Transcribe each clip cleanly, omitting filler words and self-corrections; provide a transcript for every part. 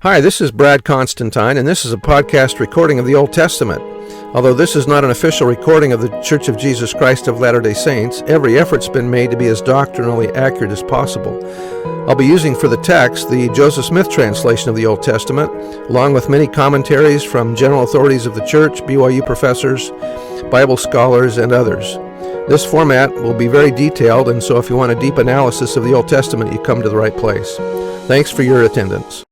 Hi, this is Brad Constantine, and this is a podcast recording of the Old Testament. Although this is not an official recording of the Church of Jesus Christ of Latter-day Saints, every effort's been made to be as doctrinally accurate as possible. I'll be using for the text the Joseph Smith translation of the Old Testament, along with many commentaries from general authorities of the Church, BYU professors, Bible scholars, and others. This format will be very detailed, and so if you want a deep analysis of the Old Testament, you come to the right place. Thanks for your attendance.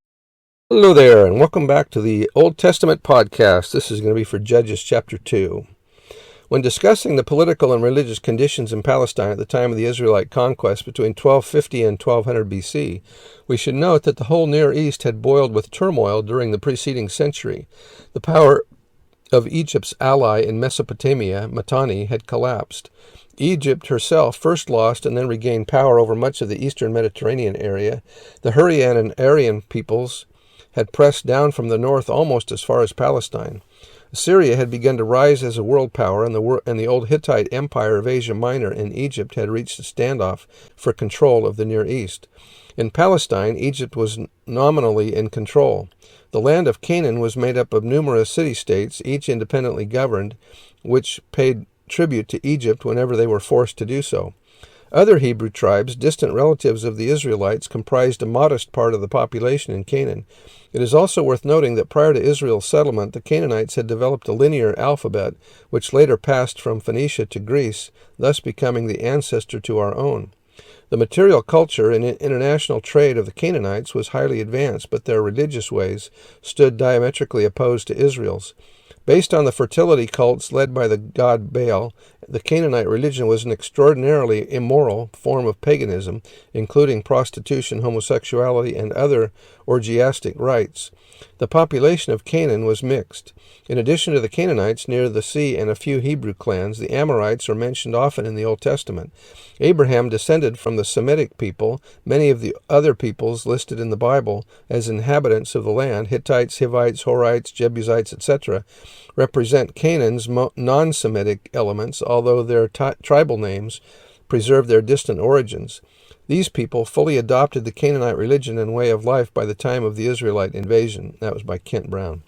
Hello there, and welcome back to the Old Testament podcast. This is going to be for Judges chapter 2. When discussing the political and religious conditions in Palestine at the time of the Israelite conquest between 1250 and 1200 BC, we should note that the whole Near East had boiled with turmoil during the preceding century. The power of Egypt's ally in Mesopotamia, Mitanni, had collapsed. Egypt herself first lost and then regained power over much of the eastern Mediterranean area. The Hurrian and Aryan peoples had pressed down from the north almost as far as Palestine. Assyria had begun to rise as a world power, and the old Hittite Empire of Asia Minor in Egypt had reached a standoff for control of the Near East. In Palestine, Egypt was nominally in control. The land of Canaan was made up of numerous city-states, each independently governed, which paid tribute to Egypt whenever they were forced to do so. Other Hebrew tribes, distant relatives of the Israelites, comprised a modest part of the population in Canaan. It is also worth noting that prior to Israel's settlement, the Canaanites had developed a linear alphabet, which later passed from Phoenicia to Greece, thus becoming the ancestor to our own. The material culture and international trade of the Canaanites was highly advanced, but their religious ways stood diametrically opposed to Israel's. Based on the fertility cults led by the god Baal, the Canaanite religion was an extraordinarily immoral form of paganism, including prostitution, homosexuality, and other orgiastic rites. The population of Canaan was mixed. In addition to the Canaanites near the sea and a few Hebrew clans, the Amorites are mentioned often in the Old Testament. Abraham descended from the Semitic people, many of the other peoples listed in the Bible as inhabitants of the land, Hittites, Hivites, Horites, Jebusites, etc., represent Canaan's non-Semitic elements, although their tribal names preserve their distant origins. These people fully adopted the Canaanite religion and way of life by the time of the Israelite invasion. That was by Kent Brown.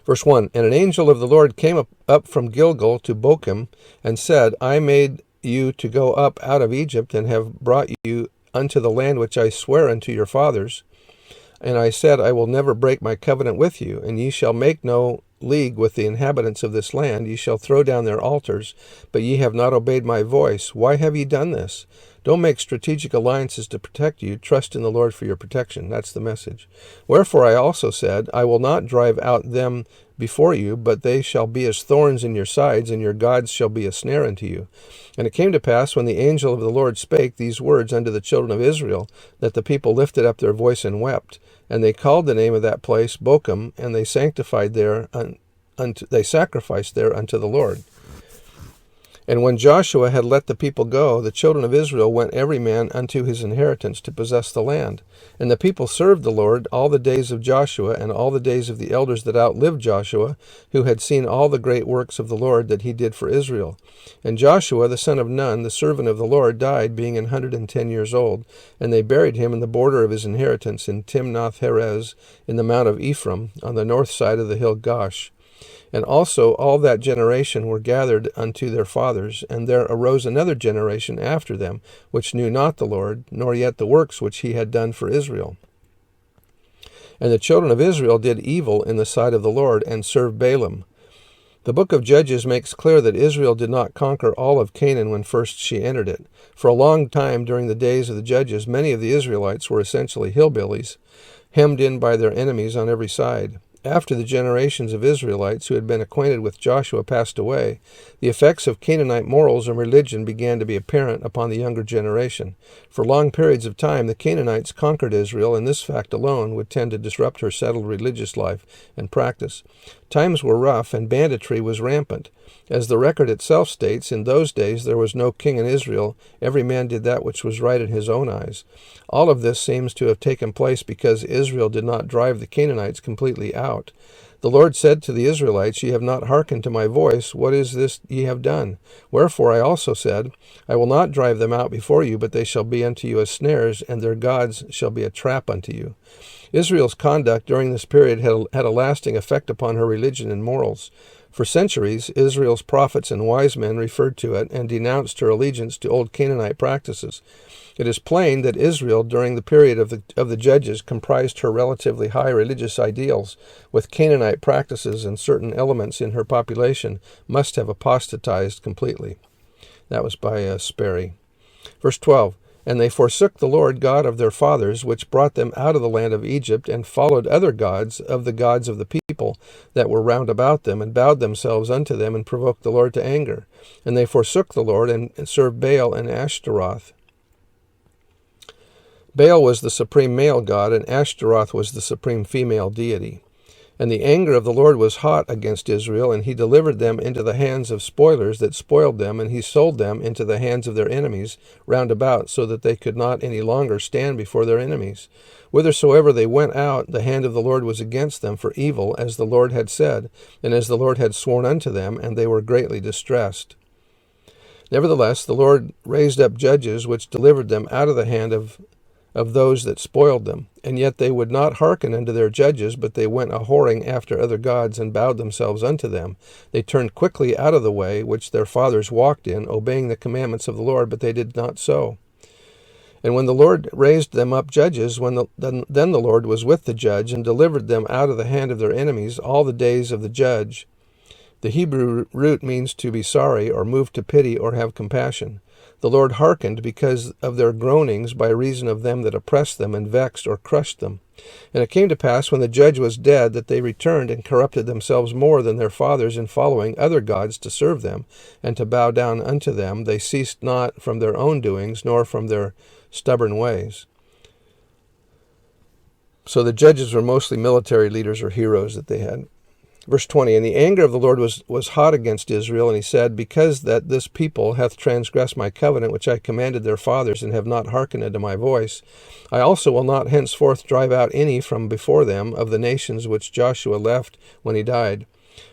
Verse 1, And an angel of the Lord came up from Gilgal to Bochim, and said, I made you to go up out of Egypt, and have brought you unto the land which I swear unto your fathers. And I said, I will never break my covenant with you, and ye shall make no league with the inhabitants of this land. Ye shall throw down their altars, but ye have not obeyed my voice. Why have ye done this? Don't make strategic alliances to protect you. Trust in the Lord for your protection. That's the message. Wherefore I also said, I will not drive out them before you, but they shall be as thorns in your sides, and your gods shall be a snare unto you. And it came to pass, when the angel of the Lord spake these words unto the children of Israel, that the people lifted up their voice and wept. And they called the name of that place Bochim, and they sanctified there they sacrificed there unto the Lord. And when Joshua had let the people go, the children of Israel went every man unto his inheritance to possess the land. And the people served the Lord all the days of Joshua, and all the days of the elders that outlived Joshua, who had seen all the great works of the Lord that he did for Israel. And Joshua the son of Nun, the servant of the Lord, died, being 110 years old. And they buried him in the border of his inheritance in Timnath-Heres, in the mount of Ephraim, on the north side of the hill Gosh. And also all that generation were gathered unto their fathers, and there arose another generation after them, which knew not the Lord, nor yet the works which he had done for Israel. And the children of Israel did evil in the sight of the Lord, and served Baalim. The book of Judges makes clear that Israel did not conquer all of Canaan when first she entered it. For a long time during the days of the Judges, many of the Israelites were essentially hillbillies, hemmed in by their enemies on every side. After the generations of Israelites who had been acquainted with Joshua passed away, the effects of Canaanite morals and religion began to be apparent upon the younger generation. For long periods of time, the Canaanites conquered Israel, and this fact alone would tend to disrupt her settled religious life and practice. Times were rough, and banditry was rampant. As the record itself states, in those days there was no king in Israel. Every man did that which was right in his own eyes. All of this seems to have taken place because Israel did not drive the Canaanites completely out. out. The Lord said to the Israelites, Ye have not hearkened to my voice. What is this ye have done? Wherefore I also said, I will not drive them out before you, but they shall be unto you as snares, and their gods shall be a trap unto you. Israel's conduct during this period had a lasting effect upon her religion and morals. For centuries, Israel's prophets and wise men referred to it and denounced her allegiance to old Canaanite practices. It is plain that Israel, during the period of the judges, comprised her relatively high religious ideals, with Canaanite practices, and certain elements in her population must have apostatized completely. That was by Sperry. Verse 12. And they forsook the Lord God of their fathers, which brought them out of the land of Egypt, and followed other gods of the gods of the people that were round about them, and bowed themselves unto them, and provoked the Lord to anger. And they forsook the Lord, and served Baal and Ashtaroth. Baal was the supreme male god, and Ashtaroth was the supreme female deity. And the anger of the Lord was hot against Israel, and he delivered them into the hands of spoilers that spoiled them, and he sold them into the hands of their enemies round about, so that they could not any longer stand before their enemies. Whithersoever they went out, the hand of the Lord was against them for evil, as the Lord had said, and as the Lord had sworn unto them, and they were greatly distressed. Nevertheless, the Lord raised up judges, which delivered them out of the hand of those that spoiled them. And yet they would not hearken unto their judges, but they went a-whoring after other gods, and bowed themselves unto them. They turned quickly out of the way which their fathers walked in, obeying the commandments of the Lord, but they did not so. And when the Lord raised them up judges, then the Lord was with the judge, and delivered them out of the hand of their enemies all the days of the judge. The Hebrew root means to be sorry, or moved to pity, or have compassion. The Lord hearkened because of their groanings by reason of them that oppressed them, and vexed or crushed them. And it came to pass, when the judge was dead, that they returned and corrupted themselves more than their fathers in following other gods to serve them, and to bow down unto them. They ceased not from their own doings, nor from their stubborn ways. So the judges were mostly military leaders or heroes that they had. Verse 20, And the anger of the Lord was hot against Israel, and he said, Because that this people hath transgressed my covenant, which I commanded their fathers, and have not hearkened unto my voice, I also will not henceforth drive out any from before them of the nations which Joshua left when he died,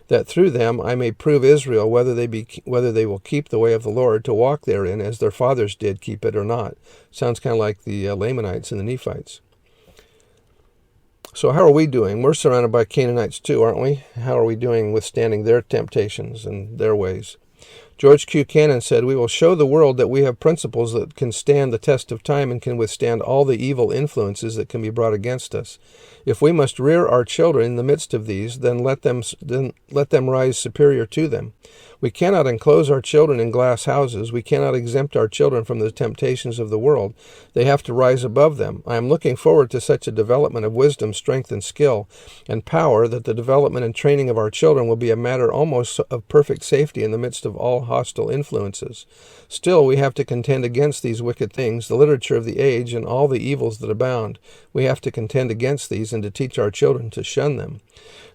that through them I may prove Israel whether they will keep the way of the Lord, to walk therein, as their fathers did keep it or not. Sounds kind of like the Lamanites and the Nephites. So how are we doing? We're surrounded by Canaanites too, aren't we? How are we doing withstanding their temptations and their ways? George Q. Cannon said, We will show the world that we have principles that can stand the test of time and can withstand all the evil influences that can be brought against us. If we must rear our children in the midst of these, then let them rise superior to them. We cannot enclose our children in glass houses. We cannot exempt our children from the temptations of the world. They have to rise above them. I am looking forward to such a development of wisdom, strength, and skill, and power, that the development and training of our children will be a matter almost of perfect safety in the midst of all hostile influences. Still, we have to contend against these wicked things, the literature of the age, and all the evils that abound. We have to contend against these, and to teach our children to shun them.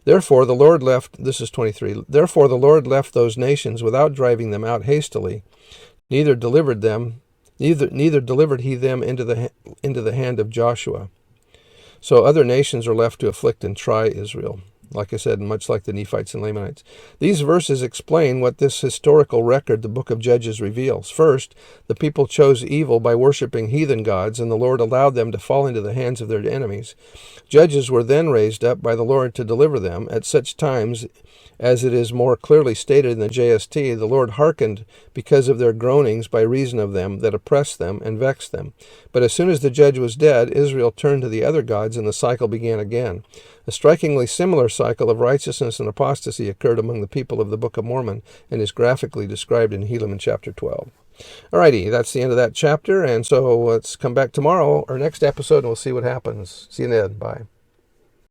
Therefore the Lord left, this is 23, Therefore the Lord left those nations without driving them out hastily, neither delivered he them into the hand of Joshua. So other nations are left to afflict and try Israel. Like I said, much like the Nephites and Lamanites. These verses explain what this historical record, the book of Judges, reveals. First, the people chose evil by worshiping heathen gods, and the Lord allowed them to fall into the hands of their enemies. Judges were then raised up by the Lord to deliver them. At such times, as it is more clearly stated in the JST, the Lord hearkened because of their groanings by reason of them that oppressed them and vexed them. But as soon as the judge was dead, Israel turned to the other gods, and the cycle began again. A strikingly similar cycle of righteousness and apostasy occurred among the people of the Book of Mormon, and is graphically described in Helaman chapter 12. Alrighty, that's the end of that chapter, and so let's come back tomorrow, or next episode, and we'll see what happens. See you then. Bye.